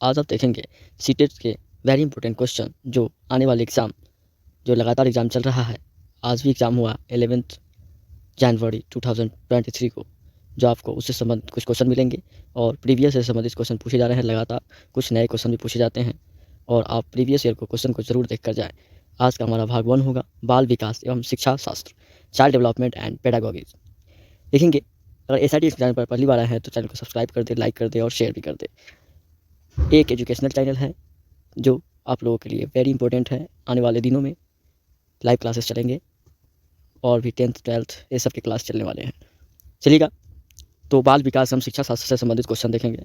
आज आप देखेंगे सीटेट के वेरी इंपॉर्टेंट क्वेश्चन जो आने वाले एग्ज़ाम जो लगातार एग्ज़ाम चल रहा है। आज भी एग्ज़ाम हुआ 11 जनवरी 2023 को, जो आपको उससे संबंधित कुछ क्वेश्चन मिलेंगे और प्रीवियस से संबंधित क्वेश्चन पूछे जा रहे हैं। लगातार कुछ नए क्वेश्चन भी पूछे जाते हैं और आप प्रीवियस ईयर को क्वेश्चन को ज़रूर देख कर जाएँ। आज का हमारा भाग 1 होगा बाल विकास एवं शिक्षा शास्त्र, चाइल्ड डेवलपमेंट एंड पेडागोगी। देखेंगे, अगर एसआईटी इस चैनल पर पहली बार आए हैं तो चैनल को सब्सक्राइब कर दे, लाइक कर दे और शेयर भी कर दे। एक एजुकेशनल चैनल है जो आप लोगों के लिए वेरी इंपॉर्टेंट है। आने वाले दिनों में लाइव क्लासेस चलेंगे और भी 10th 12th ये सब के क्लास चलने वाले हैं। चलिएगा, तो बाल विकास एवं शिक्षा शास्त्र से संबंधित क्वेश्चन देखेंगे।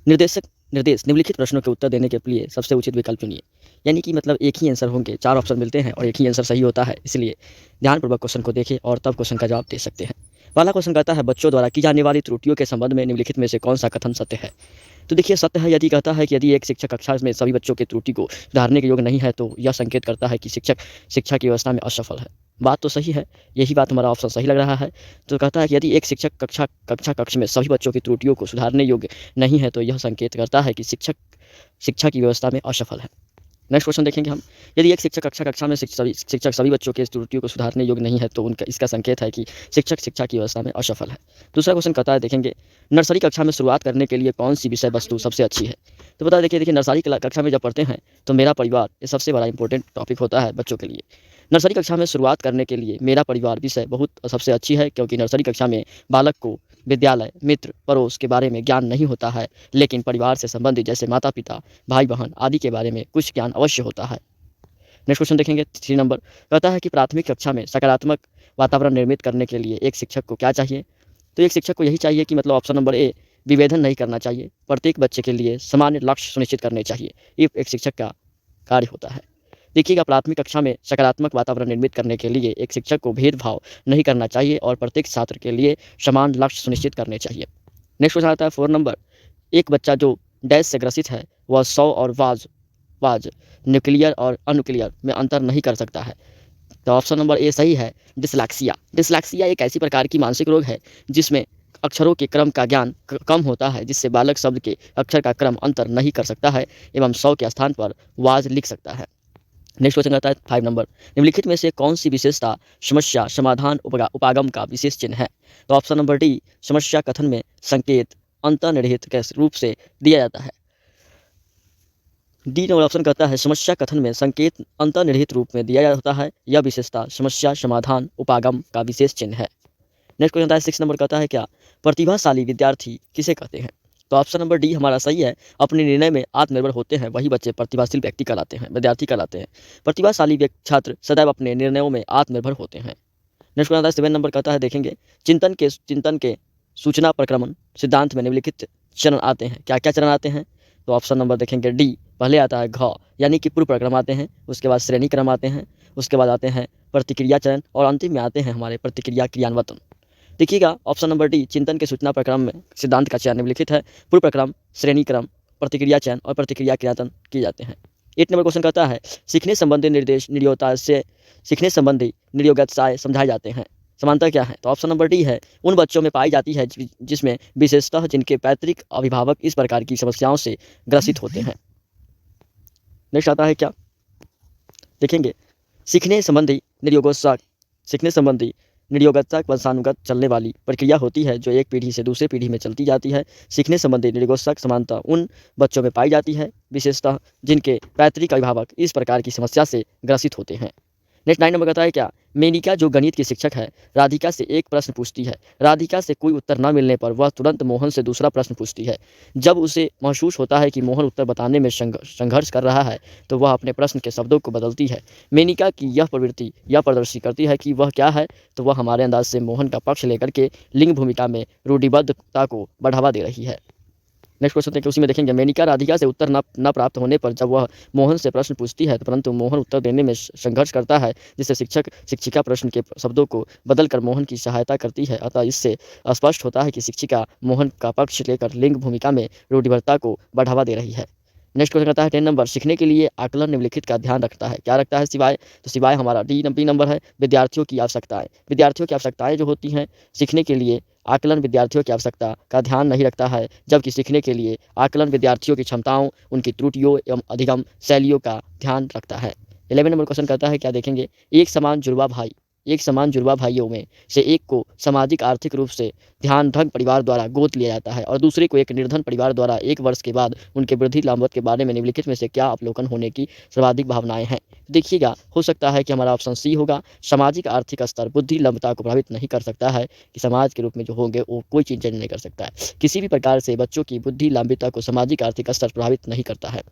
निर्देश निम्नलिखित प्रश्नों के उत्तर देने के लिए सबसे उचित विकल्प चुनिए। यानी कि मतलब एक ही आंसर होंगे, 4 ऑप्शन मिलते हैं और एक ही आंसर सही होता है, इसलिए ध्यानपूर्वक क्वेश्चन को देखें और तब क्वेश्चन का जवाब दे सकते हैं। पहला क्वेश्चन कहता है, बच्चों द्वारा की जाने वाली त्रुटियों के संबंध में निम्नलिखित में से कौन सा कथन सत्य है। तो देखिए, सत्य है यदि कहता है कि यदि एक शिक्षक कक्षा में सभी बच्चों की त्रुटि को सुधारने के योग्य नहीं है तो यह संकेत करता है कि शिक्षक शिक्षा की व्यवस्था में असफल है। बात तो सही है, यही बात हमारा ऑप्शन सही लग रहा है। तो कहता है कि यदि एक शिक्षक कक्ष में सभी बच्चों की त्रुटियों को सुधारने योग्य नहीं है तो यह संकेत करता है कि शिक्षक शिक्षा की व्यवस्था में असफल है। नेक्स्ट क्वेश्चन देखेंगे हम। यदि एक शिक्षक कक्षा में शिक्षक सभी बच्चों के त्रुटियों को सुधारने योग्य नहीं है तो उनका इसका संकेत है कि शिक्षक शिक्षा की व्यवस्था में असफल है। दूसरा क्वेश्चन कहता है, देखेंगे, नर्सरी कक्षा में शुरुआत करने के लिए कौन सी विषय वस्तु सबसे अच्छी है। तो बता देखिए नर्सरी कक्षा में जब पढ़ते हैं तो मेरा परिवार ये सबसे बड़ा इंपॉर्टेंट टॉपिक होता है बच्चों के लिए। नर्सरी कक्षा में शुरुआत करने के लिए मेरा परिवार विषय बहुत सबसे अच्छी है, क्योंकि नर्सरी कक्षा में बालक को विद्यालय, मित्र, पड़ोस के बारे में ज्ञान नहीं होता है, लेकिन परिवार से संबंधित जैसे माता पिता, भाई बहन आदि के बारे में कुछ ज्ञान अवश्य होता है। नेक्स्ट क्वेश्चन देखेंगे, 3 नंबर कहता है कि प्राथमिक कक्षा में सकारात्मक वातावरण निर्मित करने के लिए एक शिक्षक को क्या चाहिए। तो एक शिक्षक को यही चाहिए कि मतलब ऑप्शन नंबर ए, विभेदन नहीं करना चाहिए, प्रत्येक बच्चे के लिए सामान्य लक्ष्य सुनिश्चित करने चाहिए। ये एक शिक्षक का कार्य होता है। देखिएगा, प्राथमिक कक्षा में सकारात्मक वातावरण निर्मित करने के लिए एक शिक्षक को भेदभाव नहीं करना चाहिए और प्रत्येक छात्र के लिए समान लक्ष्य सुनिश्चित करने चाहिए। नेक्स्ट क्वेश्चन आता है 4 नंबर, एक बच्चा जो डैश से ग्रसित है वह सौ और वाज न्यूक्लियर और अनन्यूक्लियर में अंतर नहीं कर सकता है। तो ऑप्शन नंबर ए सही है, डिसलेक्सिया एक ऐसी प्रकार की मानसिक रोग है जिसमें अक्षरों के क्रम का ज्ञान कम होता है, जिससे बालक शब्द के अक्षर का क्रम अंतर नहीं कर सकता है एवं सौ के स्थान पर वाज लिख सकता है। नेक्स्ट क्वेश्चन आता है 5 नंबर, निम्नलिखित में से कौन सी विशेषता समस्या समाधान उपागम का विशेष चिन्ह है। तो ऑप्शन नंबर डी, समस्या कथन में संकेत अंतर्निहित के रूप से दिया जाता है। डी नंबर ऑप्शन कहता है समस्या कथन में संकेत अंतर्निहित रूप में दिया जाता है, यह विशेषता समस्या समाधान उपागम का विशेष चिन्ह है। नेक्स्ट क्वेश्चन आता है 6 नंबर, कहता है क्या प्रतिभाशाली विद्यार्थी किसे कहते हैं। तो ऑप्शन नंबर डी हमारा सही है, अपने निर्णय में आत्मनिर्भर होते हैं वही बच्चे प्रतिभाशील व्यक्ति कहलाते हैं, विद्यार्थी कहलाते हैं। प्रतिभाशाली छात्र सदैव अपने निर्णयों में आत्मनिर्भर होते हैं। नेक्स्ट क्वेश्चन आता है 7 नंबर, कहता है देखेंगे, चिंतन के सूचना प्रक्रमण सिद्धांत में निम्नलिखित चरण आते हैं, क्या क्या चरण आते हैं। तो ऑप्शन नंबर देखेंगे डी, पहले आता है घ यानी कि पूर्व प्रक्रम आते हैं, उसके बाद श्रेणी क्रम आते हैं, उसके बाद आते हैं प्रतिक्रिया चरण और अंतिम में आते हैं हमारे प्रतिक्रिया क्रियान्वयन। देखिएगा, ऑप्शन नंबर डी, चिंतन के सूचना प्रक्रम में सिद्धांत का चयन निम्नलिखित है, पूर्व प्रक्रम, श्रेणी क्रम, प्रतिक्रिया चयन और प्रतिक्रिया क्रियान्वयन किए जाते हैं। 8 नंबर क्वेश्चन कहता है, सीखने संबंधी निर्योगताएं समझाए जाते हैं, समानता क्या है। तो ऑप्शन नंबर डी है, उन बच्चों में पाई जाती है जिसमें विशेषतः जिनके पैतृक अभिभावक इस प्रकार की समस्याओं से ग्रसित होते हैं। नेक्स्ट आता है क्या, देखेंगे, सीखने संबंधी निर्योगता वंशानुगत चलने वाली प्रक्रिया होती है जो एक पीढ़ी से दूसरे पीढ़ी में चलती जाती है। सीखने संबंधी निर्योगता समानता उन बच्चों में पाई जाती है विशेषतः जिनके पैतृक अभिभावक इस प्रकार की समस्या से ग्रसित होते हैं। नेक्स्ट 9 नंबर कहता है क्या, मेनिका जो गणित की शिक्षक है राधिका से एक प्रश्न पूछती है, राधिका से कोई उत्तर न मिलने पर वह तुरंत मोहन से दूसरा प्रश्न पूछती है। जब उसे महसूस होता है कि मोहन उत्तर बताने में संघर्ष कर रहा है तो वह अपने प्रश्न के शब्दों को बदलती है। मेनिका की यह प्रवृत्ति यह प्रदर्शित करती है कि वह क्या है, तो वह हमारे अंदाज से मोहन का पक्ष लेकर के लिंग भूमिका में रूढ़िबद्धता को बढ़ावा दे रही है। नेक्स्ट क्वेश्चन देखिए, उसी में देखेंगे, मेनिका राधिका से उत्तर न प्राप्त होने पर जब वह मोहन से प्रश्न पूछती है परंतु मोहन उत्तर देने में संघर्ष करता है, जिससे शिक्षिका प्रश्न के शब्दों को बदलकर मोहन की सहायता करती है। अतः इससे स्पष्ट होता है कि शिक्षिका मोहन का पक्ष लेकर लिंग भूमिका में रूढ़िबद्धता को बढ़ावा दे रही है। नेक्स्ट क्वेश्चन आता है 10 नंबर, सीखने के लिए आकलन निम्नलिखित का ध्यान रखता है, क्या रखता है सिवाय। तो सिवाय हमारा बी नंबर है, विद्यार्थियों की आवश्यकताएं जो होती हैं सीखने के लिए आकलन विद्यार्थियों की आवश्यकता का ध्यान नहीं रखता है, जबकि सीखने के लिए आकलन विद्यार्थियों की क्षमताओं, उनकी त्रुटियों एवं अधिगम शैलियों का ध्यान रखता है। 11 नंबर क्वेश्चन कहता है क्या देखेंगे, एक समान जुड़वा भाइयों में से एक को सामाजिक आर्थिक रूप से ध्यानधन परिवार द्वारा गोद लिया जाता है और दूसरे को एक निर्धन परिवार द्वारा 1 वर्ष के बाद उनके वृद्धि लाभवत के बारे में निम्नलिखित में से क्या अवलोकन होने की सर्वाधिक भावनाएं हैं। देखिएगा, हो सकता है कि हमारा ऑप्शन सी होगा। सामाजिक आर्थिक स्तर बुद्धि लंबता को प्रभावित नहीं कर सकता है कि समाज के रूप में जो होंगे वो कोई चीज़ चेंज नहीं कर सकता है। किसी भी प्रकार से बच्चों की बुद्धि लंबिता को सामाजिक आर्थिक स्तर प्रभावित नहीं करता है।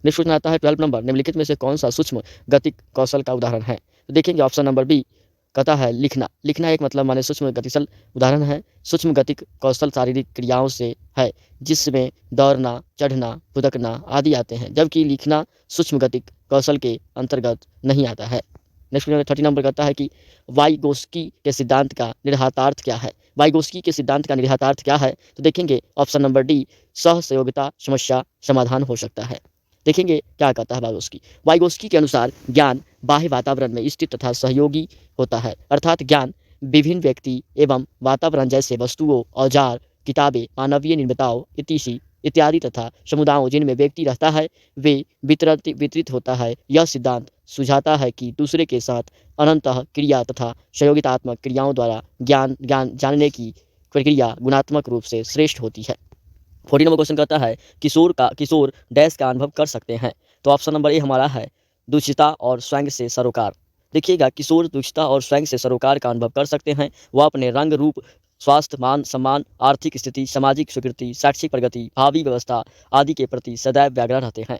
नेक्स्ट क्वेश्चन आता है 12 नंबर, निम्नलिखित में से कौन सा सूक्ष्म गतिक कौशल का उदाहरण है। तो देखेंगे ऑप्शन नंबर बी कहता है लिखना एक मतलब माने सूक्ष्म गतिशल उदाहरण है। सूक्ष्म गतिक कौशल शारीरिक क्रियाओं से है जिसमें दौड़ना, चढ़ना, फुदकना आदि आते हैं, जबकि लिखना सूक्ष्म गतिक कौशल के अंतर्गत नहीं आता है। नेक्स्ट 30 नंबर कहता है कि वाइगोस्की के सिद्धांत का निहितार्थ क्या है। वाइगोस्की के सिद्धांत का निहितार्थ क्या है, तो देखेंगे ऑप्शन नंबर डी सहसहयोगिता समस्या समाधान हो सकता है। देखेंगे क्या कहता है वाइगोस्की के अनुसार ज्ञान बाह्य वातावरण में स्थित तथा सहयोगी होता है, अर्थात ज्ञान विभिन्न व्यक्ति एवं वातावरण जैसे वस्तुओं, औजार, किताबें, मानवीय निर्मिताओं इत्यादि तथा समुदायों जिनमें व्यक्ति रहता है वे वितरित होता है। यह सिद्धांत सुझाता है कि दूसरे के साथ अनंतः क्रिया तथा सहयोगितात्मक क्रियाओं द्वारा ज्ञान जानने की प्रक्रिया गुणात्मक रूप से श्रेष्ठ होती है। 40 नंबर क्वेश्चन कहता है किशोर डैश का अनुभव कर सकते हैं। तो ऑप्शन नंबर ए हमारा है दुष्टता और स्वयं से सरोकार। देखिएगा, किशोर दुष्टता और स्वयं से सरोकार का अनुभव कर सकते हैं। वह अपने रंग रूप, स्वास्थ्य, मान सम्मान, आर्थिक स्थिति, सामाजिक स्वीकृति, शैक्षिक प्रगति, भावी व्यवस्था आदि के प्रति सदैव व्याग्रह रहते हैं।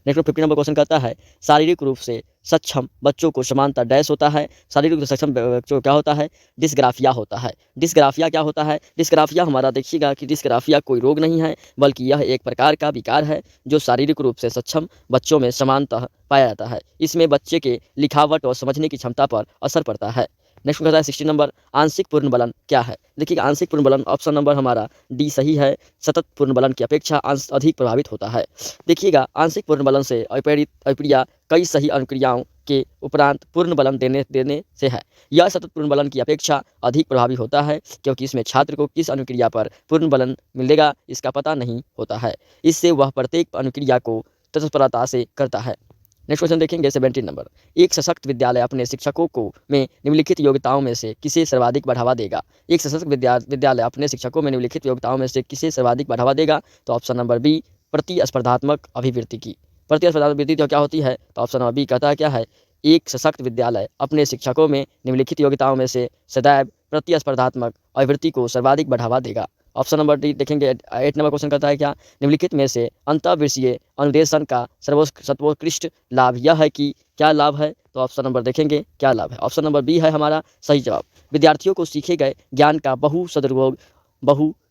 नेक्स्ट 50 नंबर क्वेश्चन कहता है शारीरिक रूप से सक्षम बच्चों को समानता डैश होता है। शारीरिक रूप से सक्षम बच्चों को क्या होता है, डिस्ग्राफिया होता है। डिस्ग्राफिया क्या होता है, डिस्ग्राफिया हमारा देखिएगा कि डिस्ग्राफिया कोई रोग नहीं है, बल्कि यह एक प्रकार का विकार है जो शारीरिक रूप से सक्षम बच्चों में समानता पाया जाता है। इसमें बच्चे के लिखावट और समझने की क्षमता पर असर पड़ता है। नेक्स्ट कहता है 60 नंबर, आंशिक पूर्ण बलन क्या है। देखिएगा, आंशिक पूर्ण बलन ऑप्शन नंबर हमारा डी सही है। सतत पूर्ण बलन की अपेक्षा अंश अधिक प्रभावित होता है। देखिएगा, आंशिक पूर्ण बलन से अप्रिया कई सही अनुक्रियाओं के उपरांत पूर्ण बलन देने से है। यह सतत पूर्ण बलन की अपेक्षा अधिक प्रभावी होता है क्योंकि इसमें छात्र को किस अनुक्रिया पर पूर्ण बलन मिलेगा इसका पता नहीं होता है। इससे वह प्रत्येक अनुक्रिया को तत्परता से करता है। नेक्स्ट क्वेश्चन देखेंगे 17 नंबर, एक सशक्त विद्यालय अपने शिक्षकों को में निम्नलिखित योग्यताओं में से किसे सर्वाधिक बढ़ावा देगा। एक सशक्त विद्यालय अपने शिक्षकों में निम्नलिखित योग्यताओं में से किसे सर्वाधिक बढ़ावा देगा। तो ऑप्शन नंबर बी प्रतिस्पर्धात्मक अभिवृत्ति की। प्रतिस्पर्धात्मक अभिवृत्ति तो क्या होती है, तो ऑप्शन नंबर बी कहता है क्या है, एक सशक्त विद्यालय अपने शिक्षकों में निम्नलिखित योग्यताओं में से सदैव प्रतिस्पर्धात्मक अभिवृत्ति को सर्वाधिक बढ़ावा देगा। ऑप्शन नंबर डी देखेंगे 8 नंबर क्वेश्चन कहता है क्या, निम्नलिखित में से अंतःविषयीय अनुदेशन का सर्वोत्कृष्ट लाभ यह है कि क्या लाभ है। तो ऑप्शन नंबर देखेंगे क्या लाभ है, ऑप्शन नंबर बी है हमारा सही जवाब। विद्यार्थियों को सीखे गए ज्ञान का बहु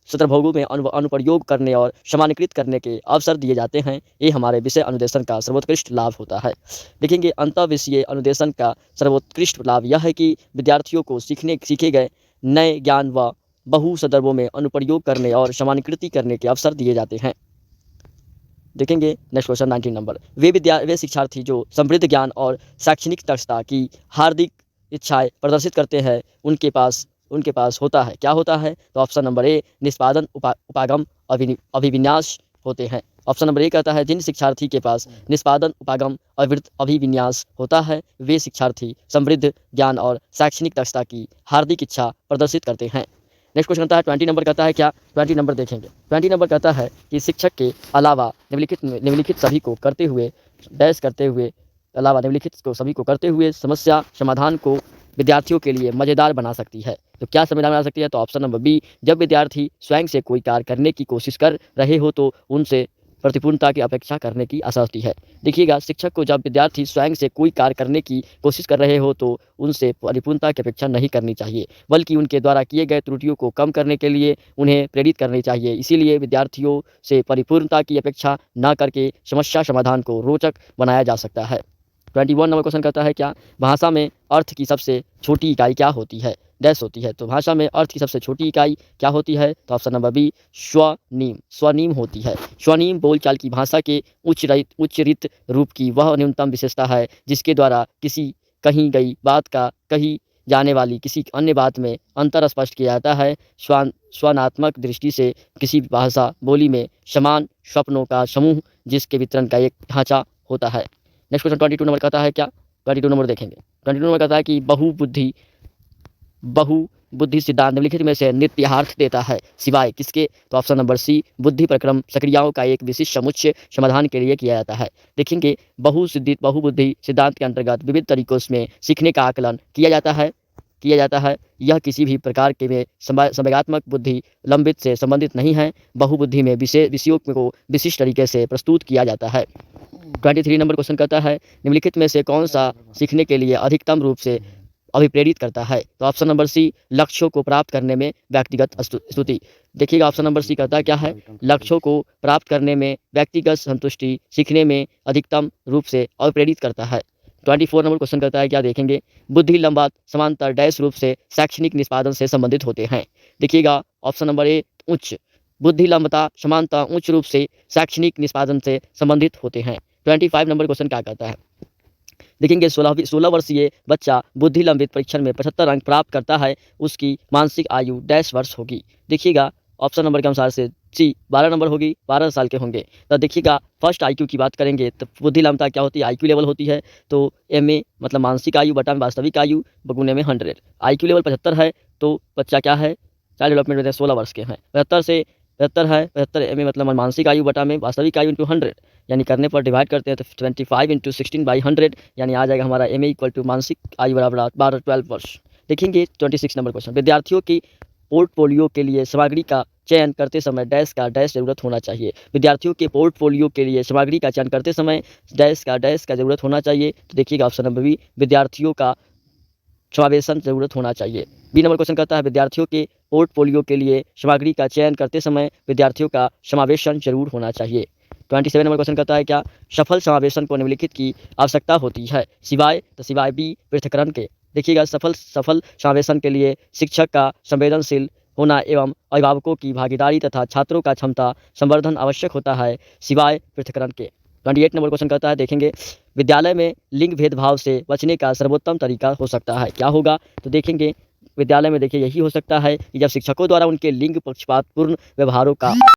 सदुपयोगों में अनुप्रयोग करने और सामान्यकृत करने के अवसर दिए जाते हैं। ये हमारे विषय अनुदेशन का सर्वोत्कृष्ट लाभ होता है। देखेंगे, अंतःविषयीय अनुदेशन का सर्वोत्कृष्ट लाभ यह है कि विद्यार्थियों को सीखे गए नए ज्ञान व बहु संदर्भों में अनुप्रयोग करने और सामान्यकृति करने के अवसर दिए जाते हैं। देखेंगे नेक्स्ट क्वेश्चन 19 नंबर, वे शिक्षार्थी जो समृद्ध ज्ञान और शैक्षणिक दक्षता की हार्दिक इच्छाएं प्रदर्शित करते हैं उनके पास होता है क्या होता है। तो ऑप्शन नंबर ए निष्पादन उपागम अभिविन्यास होते हैं। ऑप्शन नंबर ए कहता है जिन शिक्षार्थी के पास निष्पादन उपागम अभिविन्यास होता है वे शिक्षार्थी समृद्ध ज्ञान और शैक्षणिक दक्षता की हार्दिक इच्छा प्रदर्शित करते हैं। नेक्स्ट क्वेश्चन कहता है 20 नंबर कहता है क्या, 20 नंबर देखेंगे। 20 नंबर कहता है कि शिक्षक के अलावा निम्नलिखित सभी को करते हुए समस्या समाधान को विद्यार्थियों के लिए मज़ेदार बना सकती है। तो क्या समाधान बना सकती है, तो ऑप्शन नंबर बी, जब विद्यार्थी स्वयं से कोई कार्य करने की कोशिश कर रहे हो तो उनसे प्रतिपूर्णता की अपेक्षा करने की आशा होती है। देखिएगा, शिक्षक को जब विद्यार्थी स्वयं से कोई कार्य करने की कोशिश कर रहे हो तो उनसे परिपूर्णता की अपेक्षा नहीं करनी चाहिए, बल्कि उनके द्वारा किए गए त्रुटियों को कम करने के लिए उन्हें प्रेरित करनी चाहिए। इसीलिए विद्यार्थियों से परिपूर्णता की अपेक्षा न करके समस्या समाधान को रोचक बनाया जा सकता है। 21 नंबर क्वेश्चन कहता है क्या, भाषा में अर्थ की सबसे छोटी इकाई क्या होती है, डैश होती है। तो भाषा में अर्थ की सबसे छोटी इकाई क्या होती है, तो ऑप्शन नंबर बी स्वनीम होती है। स्वनीम बोलचाल की भाषा के उच्चरित रूप की वह न्यूनतम विशेषता है जिसके द्वारा कही गई बात का जाने वाली किसी अन्य बात में अंतर स्पष्ट किया जाता है। स्वनात्मक दृष्टि से किसी भाषा बोली में समान स्वप्नों का समूह जिसके वितरण का एक ढांचा होता है। नेक्स्ट क्वेश्चन 22 नंबर कहता है क्या, 22 नंबर देखेंगे। 22 नंबर कहता है कि बहुबुद्धि सिद्धांत निम्नलिखित में से नित्यार्थ देता है सिवाय किसके, तो ऑप्शन नंबर सी, बुद्धि प्रक्रम सक्रियाओं का एक विशिष्ट समुच्चय समाधान के लिए किया जाता है। देखेंगे बहुबुद्धि सिद्धांत के अंतर्गत विविध तरीकों में सीखने का आकलन किया जाता है। यह किसी भी प्रकार के में संवेगात्मक बुद्धि लंबित से संबंधित नहीं है। बहुबुद्धि में विषयों को विशिष्ट तरीके से प्रस्तुत किया जाता है। 23 नंबर क्वेश्चन कहता है निम्नलिखित में से कौन सा सीखने के लिए अधिकतम रूप से अभिप्रेरित करता है, तो ऑप्शन नंबर सी, लक्ष्यों को प्राप्त करने में व्यक्तिगत स्तुति। देखिएगा ऑप्शन नंबर सी कहता है क्या है, लक्ष्यों को प्राप्त करने में व्यक्तिगत संतुष्टि सीखने में अधिकतम रूप से अभिप्रेरित करता है। 24 नंबर क्वेश्चन कहता है क्या, देखेंगे बुद्धि लंबात समांतर डैश रूप से शैक्षणिक निष्पादन से संबंधित होते हैं। देखिएगा ऑप्शन नंबर ए, उच्च बुद्धि लंबता समानता उच्च रूप से शैक्षणिक निष्पादन से संबंधित होते हैं। 25 नंबर क्वेश्चन क्या कहता है, देखेंगे 16 वर्षीय बच्चा बुद्धि लंबित परीक्षण में 75 अंक प्राप्त करता है, उसकी मानसिक आयु डैश वर्ष होगी। देखिएगा ऑप्शन नंबर के अनुसार से सी 12 नंबर होगी, 12 साल के होंगे। तो देखिएगा फर्स्ट आईक्यू की बात करेंगे तो बुद्धि लंबता क्या होती है, आईक्यू लेवल होती है, तो एमए मतलब मानसिक आयु बटा में वास्तविक आयु बगुने में 100। आईक्यू लेवल 75 है तो बच्चा क्या है, चाइल्ड डेवलपमेंट में 16 वर्ष के हैं। 75 एमए मतलब मानसिक आयु बटा में वास्तविक आयु इंटू 100 यानी करने पर डिवाइड करते हैं तो 25 इंटू 16/100 यानी आ जाएगा हमारा एम ए इक्वल टू मानसिक आयु बराबर 12 वर्ष। देखेंगे 26 नंबर क्वेश्चन, विद्यार्थियों की पोर्टफोलियो के लिए सामग्री का चयन करते समय डैश का डैश जरूरत होना चाहिए। विद्यार्थियों के पोर्टफोलियो के लिए सामग्री का चयन करते समय डैश का जरूरत होना चाहिए। तो देखिएगा ऑप्शन नंबर बी, विद्यार्थियों का समावेशन जरूरत होना चाहिए। बी नंबर क्वेश्चन कहता है विद्यार्थियों के पोर्टफोलियो के लिए सामग्री का चयन करते समय विद्यार्थियों का समावेशन जरूर होना चाहिए। 27 नंबर क्वेश्चन कहता है क्या, सफल समावेशन को निम्नलिखित की आवश्यकता होती है सिवाय बी पृथक्करण के। देखिएगा सफल समावेशन के लिए शिक्षक का संवेदनशील होना एवं अभिभावकों की भागीदारी तथा छात्रों का क्षमता संवर्धन आवश्यक होता है सिवाय पृथक्करण के। 28 नंबर क्वेश्चन कहता है देखेंगे विद्यालय में लिंग भेदभाव से बचने का सर्वोत्तम तरीका हो सकता है, क्या होगा, तो देखेंगे विद्यालय में देखिए यही हो सकता है कि जब शिक्षकों द्वारा उनके लिंग पक्षपातपूर्ण व्यवहारों का